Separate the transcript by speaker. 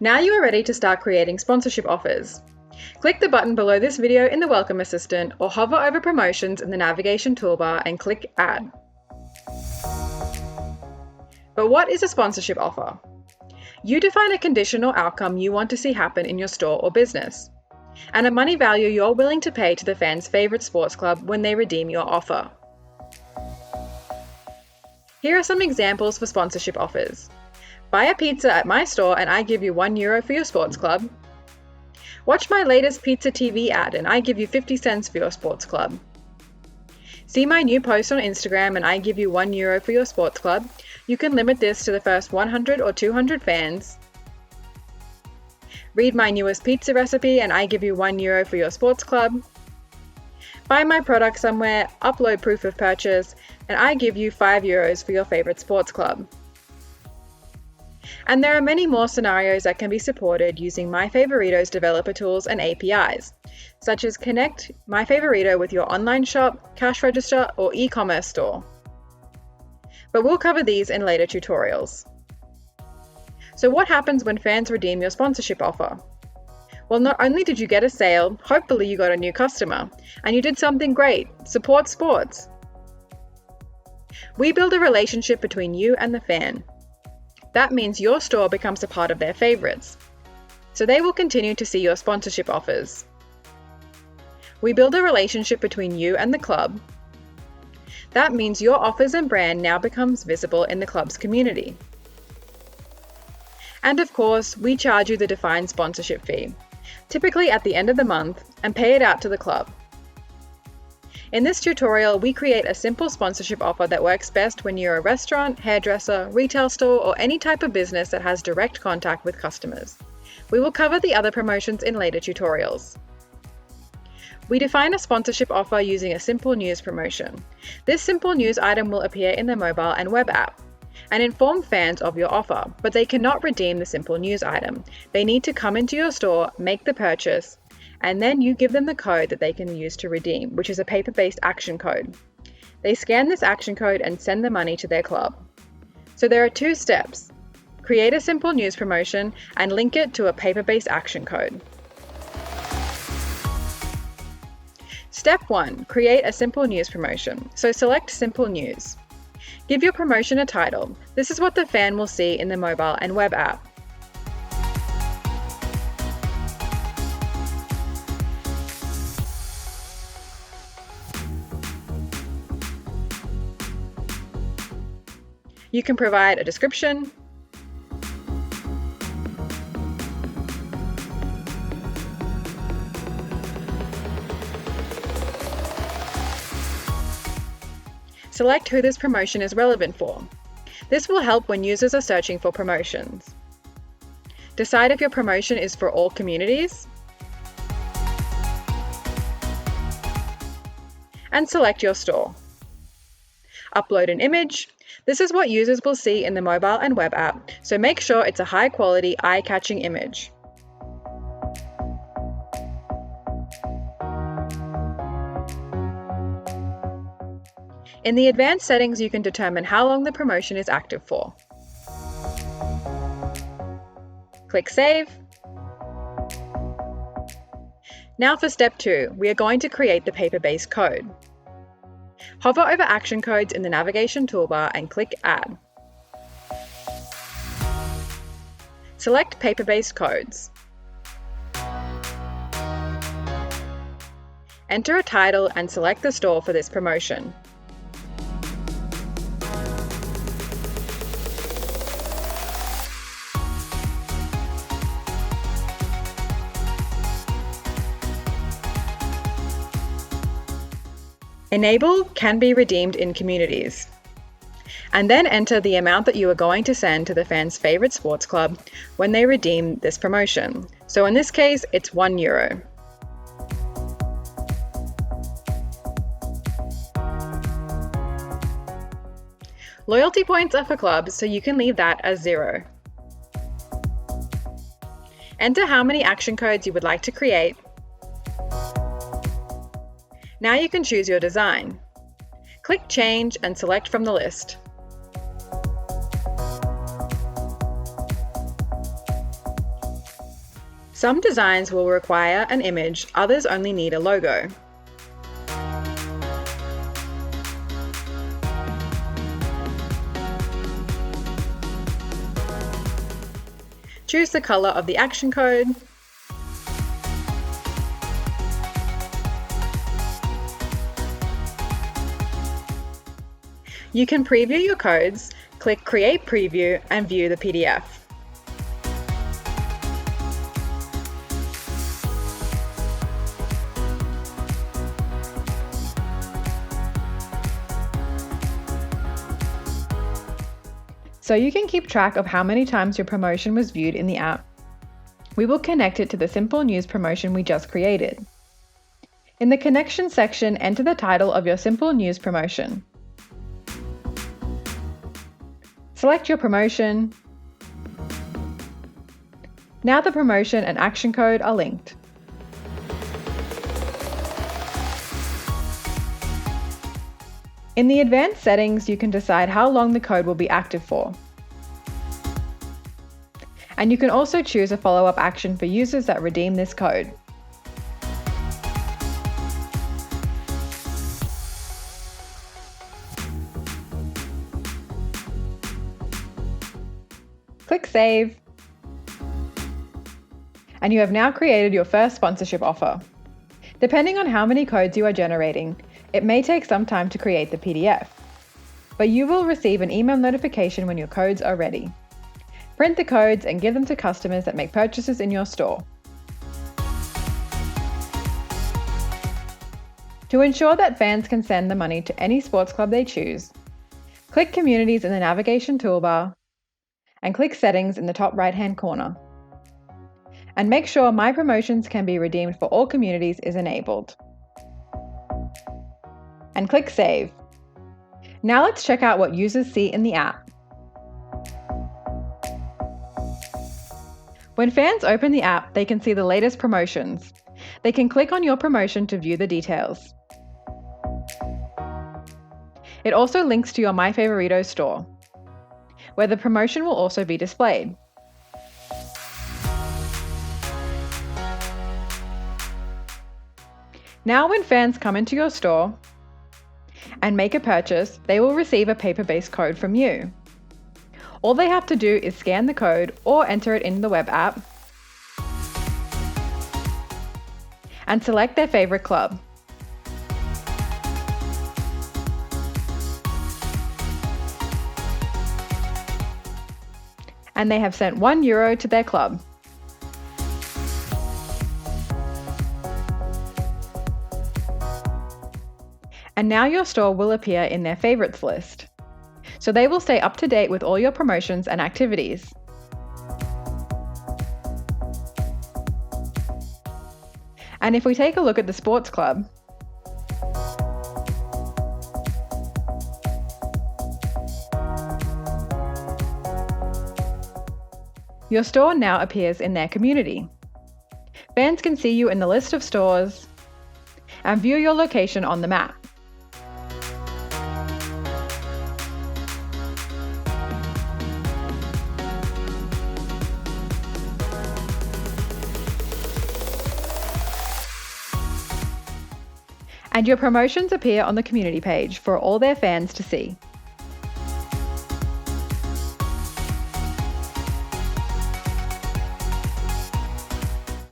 Speaker 1: Now you are ready to start creating sponsorship offers. Click the button below this video in the Welcome Assistant or hover over Promotions in the navigation toolbar and click Add. But what is a sponsorship offer? You define a condition or outcome you want to see happen in your store or business, and a money value you're willing to pay to the fan's favorite sports club when they redeem your offer. Here are some examples for sponsorship offers. Buy a pizza at my store and I give you €1 for your sports club. Watch my latest Pizza TV ad and I give you 50 cents for your sports club. See my new post on Instagram and I give you €1 for your sports club. You can limit this to the first 100 or 200 fans. Read my newest pizza recipe and I give you €1 for your sports club. Buy my product somewhere, upload proof of purchase, and I give you €5 for your favorite sports club. And there are many more scenarios that can be supported using MyFavorito's developer tools and APIs, such as connect MyFavorito with your online shop, cash register, or e-commerce store. But we'll cover these in later tutorials. So what happens when fans redeem your sponsorship offer? Well, not only did you get a sale, hopefully you got a new customer, and you did something great, support sports. We build a relationship between you and the fan. That means your store becomes a part of their favorites, so they will continue to see your sponsorship offers. We build a relationship between you and the club. That means your offers and brand now becomes visible in the club's community. And of course, we charge you the defined sponsorship fee, typically at the end of the month, and pay it out to the club. In this tutorial, we create a simple sponsorship offer that works best when you're a restaurant, hairdresser, retail store, or any type of business that has direct contact with customers. We will cover the other promotions in later tutorials. We define a sponsorship offer using a simple news promotion. This simple news item will appear in the mobile and web app and inform fans of your offer, but they cannot redeem the simple news item. They need to come into your store, make the purchase, and then you give them the code that they can use to redeem, which is a paper-based action code. They scan this action code and send the money to their club. So there are 2 steps. Create a simple news promotion and link it to a paper-based action code. Step 1. Create a simple news promotion. So select Simple News. Give your promotion a title. This is what the fan will see in the mobile and web app. You can provide a description, select who this promotion is relevant for. This will help when users are searching for promotions. Decide if your promotion is for all communities, and select your store. Upload an image. This is what users will see in the mobile and web app, so make sure it's a high-quality, eye-catching image. In the advanced settings, you can determine how long the promotion is active for. Click Save. Now for step 2, we are going to create the paper-based code. Hover over action codes in the navigation toolbar and click Add. Select paper-based codes. Enter a title and select the store for this promotion. Enable can be redeemed in communities. And then enter the amount that you are going to send to the fan's favorite sports club when they redeem this promotion. So in this case, it's €1. Loyalty points are for clubs, so you can leave that as 0. Enter how many action codes you would like to create. Now you can choose your design. Click Change and select from the list. Some designs will require an image, others only need a logo. Choose the color of the action code. You can preview your codes, click Create Preview, and view the PDF. So you can keep track of how many times your promotion was viewed in the app. We will connect it to the simple news promotion we just created. In the connection section, enter the title of your simple news promotion. Select your promotion. Now the promotion and action code are linked. In the advanced settings, you can decide how long the code will be active for. And you can also choose a follow-up action for users that redeem this code. Click Save. And you have now created your first sponsorship offer. Depending on how many codes you are generating, it may take some time to create the PDF, but you will receive an email notification when your codes are ready. Print the codes and give them to customers that make purchases in your store. To ensure that fans can send the money to any sports club they choose, click Communities in the navigation toolbar and click Settings in the top right-hand corner. And make sure My Promotions can be redeemed for all communities is enabled. And click Save. Now let's check out what users see in the app. When fans open the app, they can see the latest promotions. They can click on your promotion to view the details. It also links to your MyFavorito store, where the promotion will also be displayed. Now when fans come into your store and make a purchase, they will receive a paper-based code from you. All they have to do is scan the code or enter it in the web app and select their favorite club. And they have sent €1 to their club. And now your store will appear in their favorites list, so they will stay up to date with all your promotions and activities. And if we take a look at the sports club, your store now appears in their community. Fans can see you in the list of stores and view your location on the map. And your promotions appear on the community page for all their fans to see.